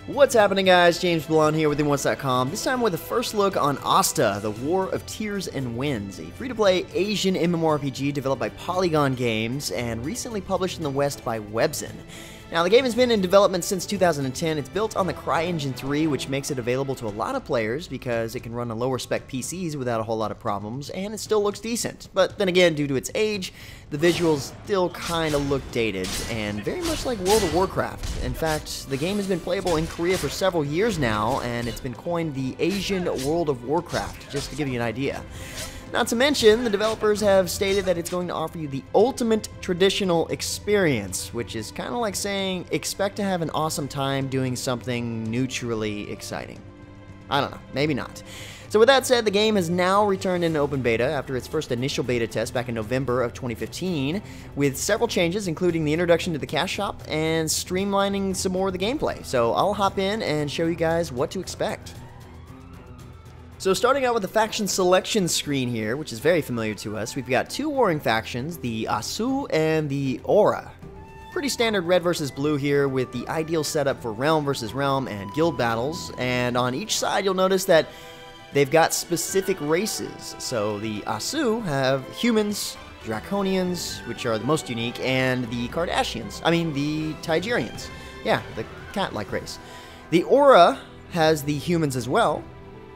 What's happening, guys? James Blonde here with MMOHuts.com. This time with a first look on ASTA, the War of Tears and Winds, a free-to-play Asian MMORPG developed by Polygon Games and recently published in the West by Webzen. Now, the game has been in development since 2010. It's built on the CryEngine 3, which makes it available to a lot of players because it can run on lower spec PCs without a whole lot of problems, and it still looks decent. But then again, due to its age, the visuals still kind of look dated and very much like World of Warcraft. In fact, the game has been playable in Korea for several years now, and it's been coined the Asian World of Warcraft, just to give you an idea. Not to mention, the developers have stated that it's going to offer you the ultimate traditional experience, which is kind of like saying, expect to have an awesome time doing something neutrally exciting. I don't know, maybe not. So with that said, the game has now returned into open beta after its first initial beta test back in November of 2015, with several changes, including the introduction to the cash shop and streamlining some more of the gameplay. So I'll hop in and show you guys what to expect. So starting out with the faction selection screen here, which is very familiar to us, we've got two warring factions, the Asu and the Aura. Pretty standard red versus blue here with the ideal setup for realm versus realm and guild battles, and on each side you'll notice that they've got specific races. So the Asu have humans, Draconians, which are the most unique, and the Kardashians, the Tigerians. Yeah, the cat-like race. The Aura has the humans as well.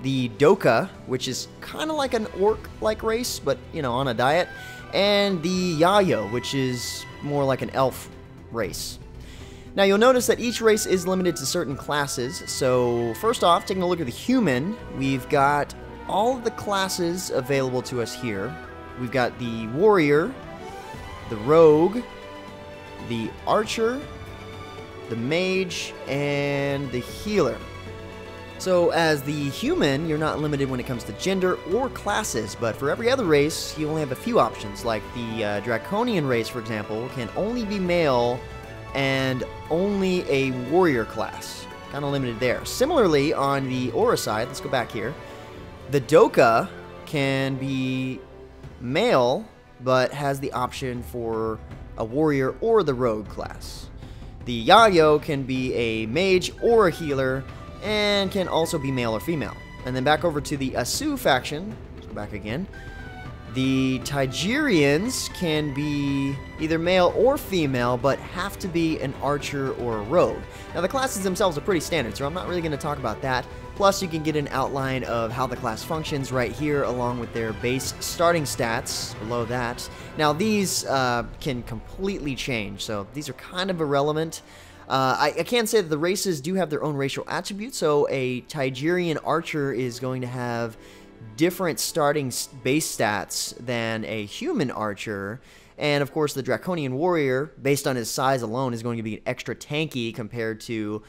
The Doka, which is kind of like an orc-like race, but, on a diet. And the Yayo, which is more like an elf race. Now, you'll notice that each race is limited to certain classes. So, first off, taking a look at the human, we've got all of the classes available to us here. We've got the warrior, the rogue, the archer, the mage, and the healer. So as the human, you're not limited when it comes to gender or classes, but for every other race, you only have a few options, like the Draconian race, for example, can only be male and only a warrior class. Kind of limited there. Similarly, on the Aura side, let's go back here, the Doka can be male, but has the option for a warrior or the rogue class. The Yayo can be a mage or a healer, and can also be male or female. And then back over to the Asu faction, let's go back again. The Tigerians can be either male or female, but have to be an archer or a rogue. Now the classes themselves are pretty standard, so I'm not really going to talk about that. Plus you can get an outline of how the class functions right here, along with their base starting stats below that. Now these can completely change, so these are kind of irrelevant. I can say that the races do have their own racial attributes, so a Tigerian archer is going to have different starting base stats than a human archer, and of course the Draconian warrior, based on his size alone, is going to be extra tanky compared to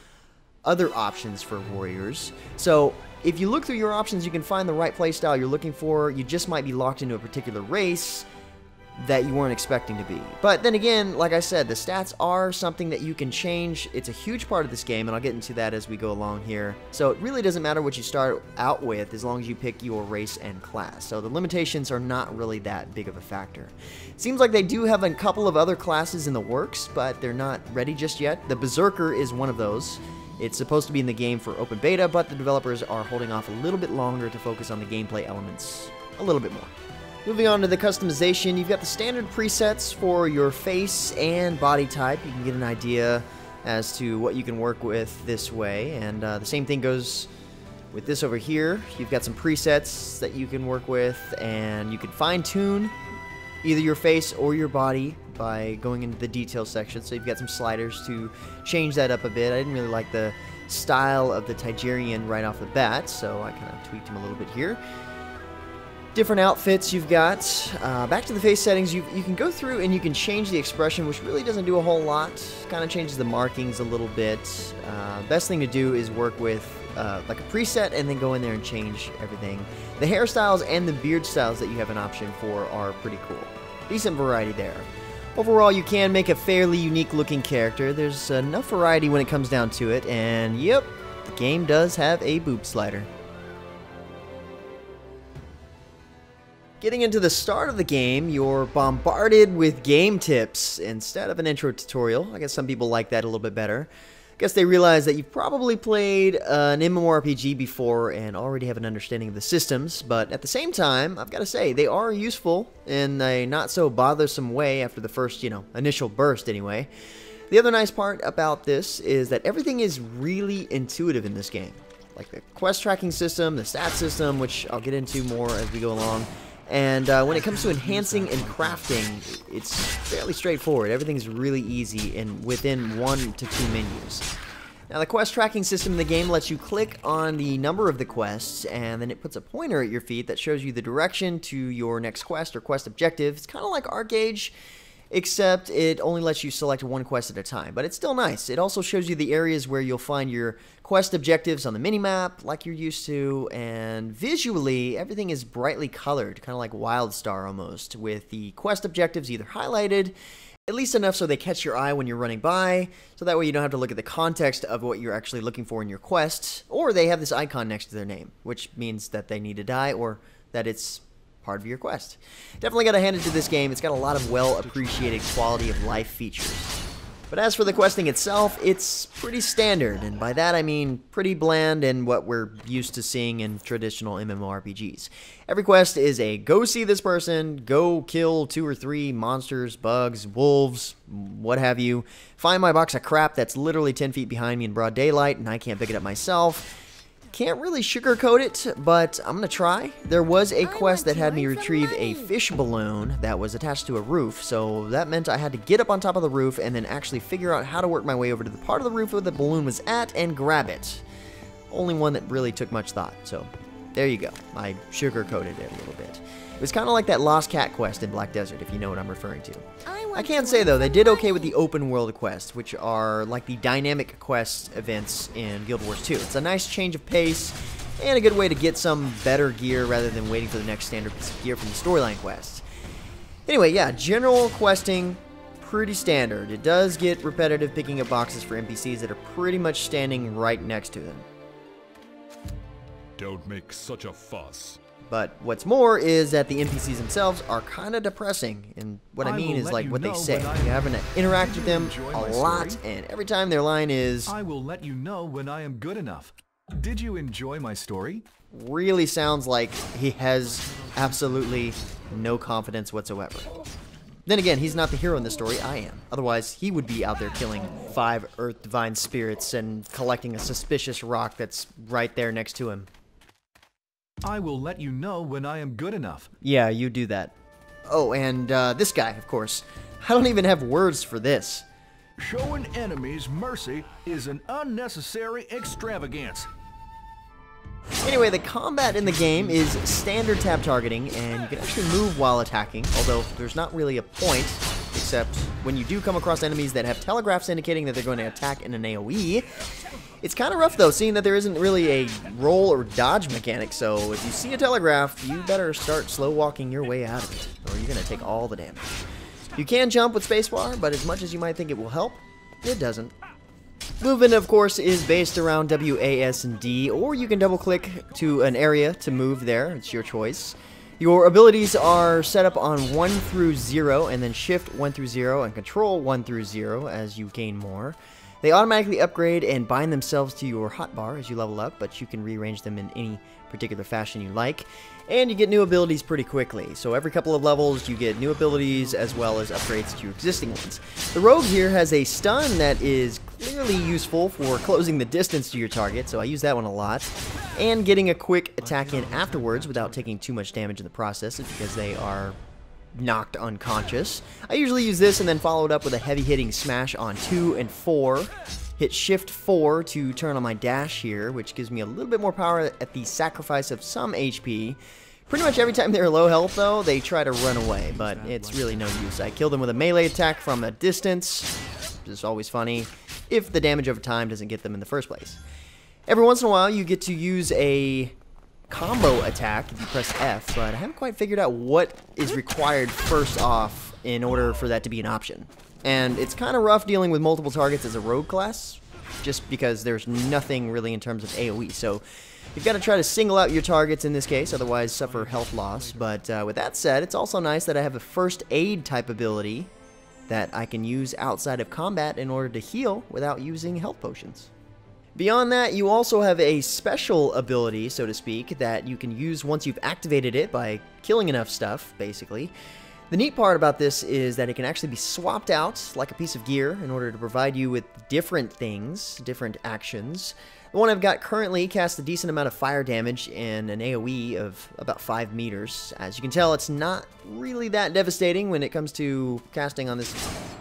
other options for warriors. So if you look through your options, you can find the right playstyle you're looking for. You just might be locked into a particular race that you weren't expecting to be. But then again, like I said, the stats are something that you can change. It's a huge part of this game, and I'll get into that as we go along here. So it really doesn't matter what you start out with as long as you pick your race and class. So the limitations are not really that big of a factor. Seems like they do have a couple of other classes in the works, but they're not ready just yet. The Berserker is one of those. It's supposed to be in the game for open beta, but the developers are holding off a little bit longer to focus on the gameplay elements a little bit more. Moving on to the customization, you've got the standard presets for your face and body type. You can get an idea as to what you can work with this way, and the same thing goes with this over here. You've got some presets that you can work with, and you can fine-tune either your face or your body by going into the details section. So you've got some sliders to change that up a bit. I didn't really like the style of the Tigerian right off the bat, so I kind of tweaked him a little bit here. Different outfits you've got. Back to the face settings, you can go through and you can change the expression, which really doesn't do a whole lot. Kind of changes the markings a little bit. Best thing to do is work with like a preset and then go in there and change everything. The hairstyles and the beard styles that you have an option for are pretty cool. Decent variety there. Overall, you can make a fairly unique looking character. There's enough variety when it comes down to it, and yep, the game does have a boob slider. Getting into the start of the game, you're bombarded with game tips instead of an intro tutorial. I guess some people like that a little bit better. Guess they realize that you've probably played an MMORPG before and already have an understanding of the systems, but at the same time, I've got to say, they are useful in a not-so-bothersome way after the first, initial burst anyway. The other nice part about this is that everything is really intuitive in this game. Like the quest tracking system, the stat system, which I'll get into more as we go along. And when it comes to enhancing and crafting, it's fairly straightforward. Everything's really easy and within 1 to 2 menus. Now, the quest tracking system in the game lets you click on the number of the quests, and then it puts a pointer at your feet that shows you the direction to your next quest or quest objective. It's kind of like ArcAge, except it only lets you select one quest at a time, but it's still nice. It also shows you the areas where you'll find your quest objectives on the minimap, like you're used to, and visually, everything is brightly colored, kind of like WildStar almost, with the quest objectives either highlighted, at least enough so they catch your eye when you're running by, so that way you don't have to look at the context of what you're actually looking for in your quest, or they have this icon next to their name, which means that they need to die, or that it's part of your quest. Definitely got to hand it to this game. It's got a lot of well-appreciated quality of life features. But as for the questing itself, it's pretty standard, and by that I mean pretty bland and what we're used to seeing in traditional MMORPGs. Every quest is a go see this person, go kill 2 or 3 monsters, bugs, wolves, what have you, find my box of crap that's literally 10 feet behind me in broad daylight and I can't pick it up myself. Can't really sugarcoat it, but I'm gonna try. There was a quest that had me retrieve a fish balloon that was attached to a roof, so that meant I had to get up on top of the roof and then actually figure out how to work my way over to the part of the roof where the balloon was at and grab it. Only one that really took much thought, so there you go. I sugarcoated it a little bit. It was kind of like that Lost Cat quest in Black Desert, if you know what I'm referring to. I can say, though, they did okay with the open world quests, which are like the dynamic quest events in Guild Wars 2. It's a nice change of pace and a good way to get some better gear rather than waiting for the next standard piece of gear from the storyline quests. Anyway, yeah, general questing, pretty standard. It does get repetitive picking up boxes for NPCs that are pretty much standing right next to them. Don't make such a fuss. But what's more is that the NPCs themselves are kind of depressing, and what I mean is like what they say. You have to interact with them a lot, and every time their line is, "I will let you know when I am good enough." Did you enjoy my story? Really sounds like he has absolutely no confidence whatsoever. Then again, he's not the hero in this story, I am. Otherwise, he would be out there killing 5 Earth Divine Spirits and collecting a suspicious rock that's right there next to him. I will let you know when I am good enough. Yeah, you do that. Oh, and this guy, of course. I don't even have words for this. Showing enemies mercy is an unnecessary extravagance. Anyway, the combat in the game is standard tab targeting, and you can actually move while attacking, although there's not really a point, except when you do come across enemies that have telegraphs indicating that they're going to attack in an AoE. It's kind of rough, though, seeing that there isn't really a roll or dodge mechanic, so if you see a telegraph, you better start slow-walking your way out of it, or you're going to take all the damage. You can jump with spacebar, but as much as you might think it will help, it doesn't. Movement, of course, is based around W, A, S, and D, or you can double-click to an area to move there. It's your choice. Your abilities are set up on 1 through 0, and then shift 1 through 0, and control 1 through 0 as you gain more. They automatically upgrade and bind themselves to your hotbar as you level up, but you can rearrange them in any particular fashion you like. And you get new abilities pretty quickly. So every couple of levels you get new abilities as well as upgrades to your existing ones. The rogue here has a stun that is clearly useful for closing the distance to your target, so I use that one a lot. And getting a quick attack in afterwards without taking too much damage in the process because they are knocked unconscious. I usually use this and then follow it up with a heavy-hitting smash on 2 and 4. Hit shift 4 to turn on my dash here, which gives me a little bit more power at the sacrifice of some HP. Pretty much every time they're low health, though, they try to run away, but it's really no use. I kill them with a melee attack from a distance, which is always funny, if the damage over time doesn't get them in the first place. Every once in a while, you get to use a combo attack if you press F, but I haven't quite figured out what is required first off in order for that to be an option. And it's kind of rough dealing with multiple targets as a rogue class, just because there's nothing really in terms of AoE. So you've got to try to single out your targets in this case, otherwise suffer health loss. But with that said, it's also nice that I have a first aid type ability that I can use outside of combat in order to heal without using health potions. Beyond that, you also have a special ability, so to speak, that you can use once you've activated it by killing enough stuff, basically. The neat part about this is that it can actually be swapped out like a piece of gear in order to provide you with different things, different actions. The one I've got currently casts a decent amount of fire damage and an AoE of about 5 meters. As you can tell, it's not really that devastating when it comes to casting on this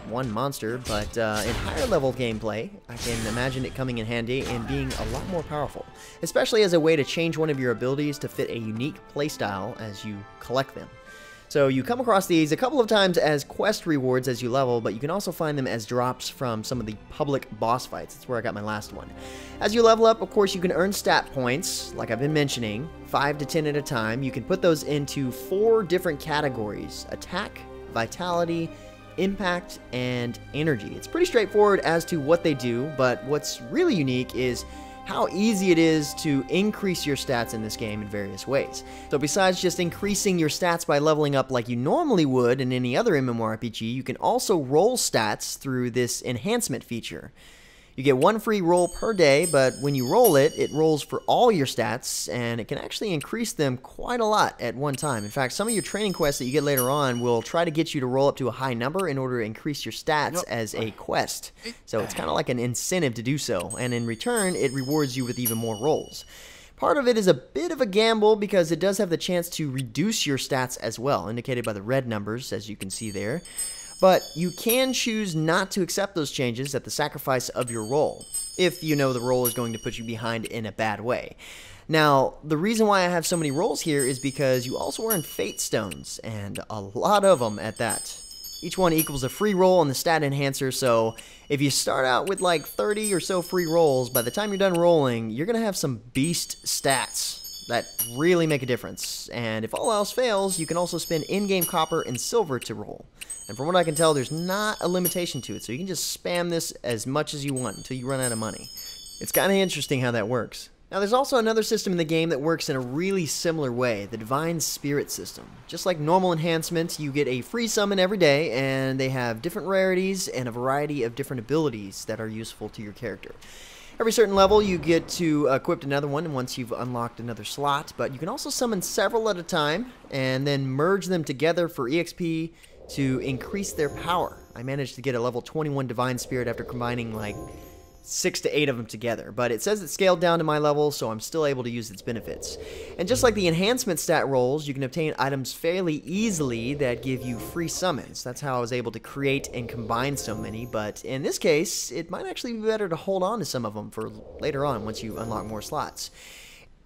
one monster, but in higher level gameplay, I can imagine it coming in handy and being a lot more powerful, especially as a way to change one of your abilities to fit a unique playstyle as you collect them. So you come across these a couple of times as quest rewards as you level, but you can also find them as drops from some of the public boss fights. That's where I got my last one. As you level up, of course, you can earn stat points, like I've been mentioning, 5 to 10 at a time. You can put those into 4 different categories: attack, vitality, impact, and energy. It's pretty straightforward as to what they do, but what's really unique is how easy it is to increase your stats in this game in various ways. So besides just increasing your stats by leveling up like you normally would in any other MMORPG, you can also roll stats through this enhancement feature. You get 1 free roll per day, but when you roll it, it rolls for all your stats, and it can actually increase them quite a lot at one time. In fact, some of your training quests that you get later on will try to get you to roll up to a high number in order to increase your stats as a quest. So it's kind of like an incentive to do so, and in return, it rewards you with even more rolls. Part of it is a bit of a gamble because it does have the chance to reduce your stats as well, indicated by the red numbers, as you can see there. But you can choose not to accept those changes at the sacrifice of your roll, if you know the roll is going to put you behind in a bad way. Now, the reason why I have so many rolls here is because you also earn Fate Stones, and a lot of them at that. Each one equals a free roll on the stat enhancer, so if you start out with like 30 or so free rolls, by the time you're done rolling, you're going to have some beast stats that really make a difference. And if all else fails, you can also spend in-game copper and silver to roll. And from what I can tell, there's not a limitation to it, so you can just spam this as much as you want until you run out of money. It's kind of interesting how that works. Now, there's also another system in the game that works in a really similar way, the Divine Spirit system. Just like normal enhancements, you get a free summon every day, and they have different rarities and a variety of different abilities that are useful to your character. Every certain level, you get to equip another one once you've unlocked another slot, but you can also summon several at a time, and then merge them together for EXP to increase their power. I managed to get a level 21 Divine Spirit after combining like 6 to 8 of them together, but it says it's scaled down to my level, so I'm still able to use its benefits. And just like the enhancement stat rolls, you can obtain items fairly easily that give you free summons. That's how I was able to create and combine so many, but in this case, it might actually be better to hold on to some of them for later on once you unlock more slots.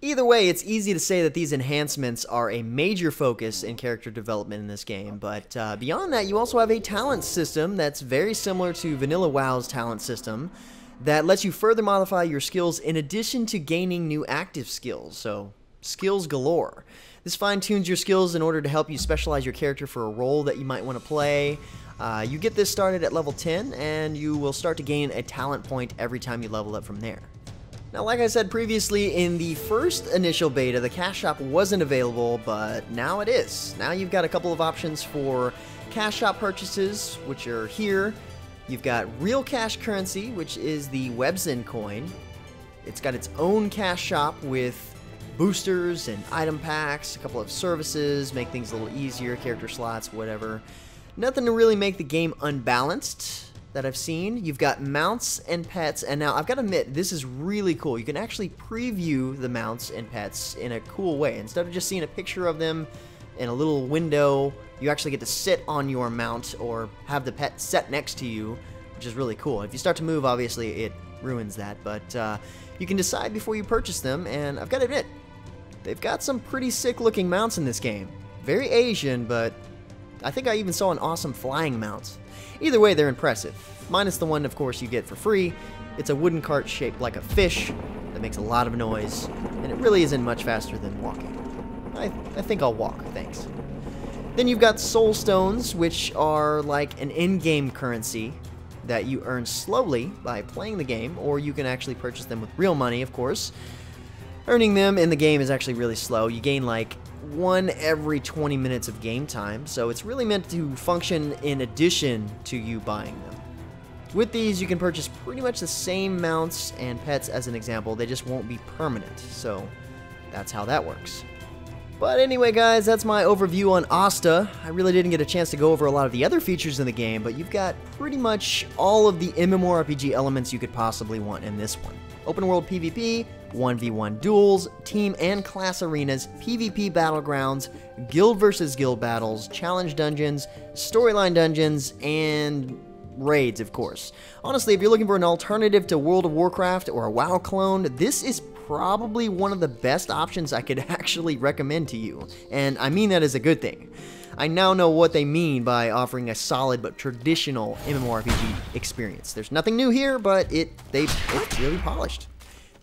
Either way, it's easy to say that these enhancements are a major focus in character development in this game, but beyond that, you also have a talent system that's very similar to Vanilla WoW's talent system that lets you further modify your skills in addition to gaining new active skills, so skills galore. This fine-tunes your skills in order to help you specialize your character for a role that you might want to play. You get this started at level 10, and you will start to gain a talent point every time you level up from there. Now, like I said previously, in the first initial beta, the cash shop wasn't available, but now it is. Now you've got a couple of options for cash shop purchases, which are here. You've got real cash currency, which is the Webzen coin. It's got its own cash shop with boosters and item packs, a couple of services, make things a little easier, character slots, whatever. Nothing to really make the game unbalanced that I've seen. You've got mounts and pets, and now I've got to admit, this is really cool. You can actually preview the mounts and pets in a cool way. Instead of just seeing a picture of them in a little window, you actually get to sit on your mount or have the pet set next to you, which is really cool. If you start to move, obviously it ruins that, but you can decide before you purchase them, and I've got to admit, they've got some pretty sick looking mounts in this game. Very Asian, but I think I even saw an awesome flying mount. Either way, they're impressive. Minus the one, of course, you get for free. It's a wooden cart shaped like a fish that makes a lot of noise, and it really isn't much faster than walking. I think I'll walk, thanks. Then you've got soul stones, which are like an in-game currency that you earn slowly by playing the game, or you can actually purchase them with real money, of course. Earning them in the game is actually really slow. You gain like one every 20 minutes of game time, so it's really meant to function in addition to you buying them. With these, you can purchase pretty much the same mounts and pets as an example, they just won't be permanent, so that's how that works. But anyway guys, that's my overview on ASTA. I really didn't get a chance to go over a lot of the other features in the game, but you've got pretty much all of the MMORPG elements you could possibly want in this one. Open world PvP, 1v1 duels, team and class arenas, PvP battlegrounds, guild versus guild battles, challenge dungeons, storyline dungeons, and raids, of course. Honestly, if you're looking for an alternative to World of Warcraft or a WoW clone, this is probably one of the best options I could actually recommend to you, and I mean that as a good thing. I now know what they mean by offering a solid but traditional MMORPG experience. There's nothing new here, but it's really polished.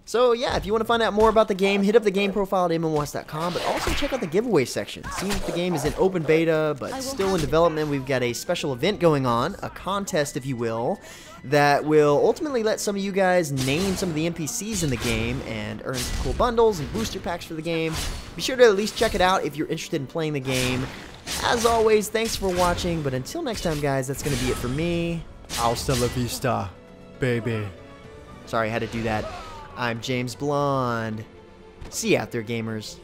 So yeah, if you want to find out more about the game, hit up the game profile at MMOHuts.com, but also check out the giveaway section. Seeing that the game is in open beta, but still in development, we've got a special event going on, a contest if you will, that will ultimately let some of you guys name some of the NPCs in the game and earn some cool bundles and booster packs for the game. Be sure to at least check it out if you're interested in playing the game. As always, thanks for watching, but until next time guys, that's going to be it for me. Hasta la vista, baby. Sorry, I had to do that. I'm James Blonde. See you out there, gamers.